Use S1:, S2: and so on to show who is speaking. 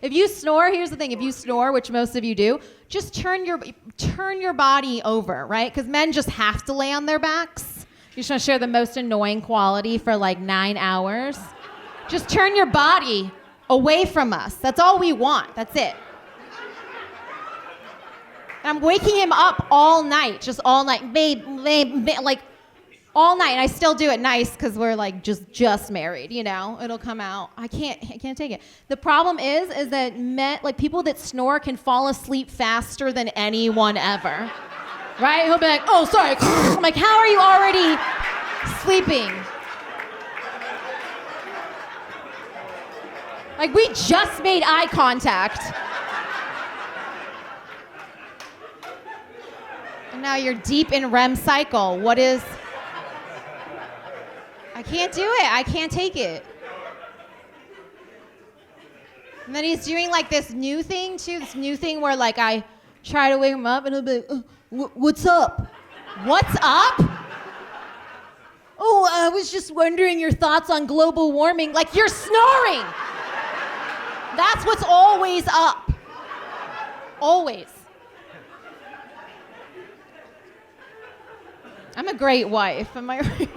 S1: If you snore, here's the thing. If you snore, which most of you do, just turn your body over, right? Because men just have to lay on their backs. You just want to share the most annoying quality for like 9 hours. Just turn your body away from us. That's all we want. That's it. And I'm waking him up all night, just all night. Babe, like all night. And I still do it nice because we're like just married, you know? It'll come out. I can't take it. The problem is that men, like people that snore can fall asleep faster than anyone ever. Right? He'll be like, oh, sorry. I'm like, how are you already sleeping? Like, we just made eye contact. And now you're deep in REM cycle. What is... I can't do it. I can't take it. And then he's doing like this new thing too. This new thing where like I try to wake him up and he'll be like, what's up? What's up? Oh, I was just wondering your thoughts on global warming. Like you're snoring. That's what's always up. Always. I'm a great wife. Am I right?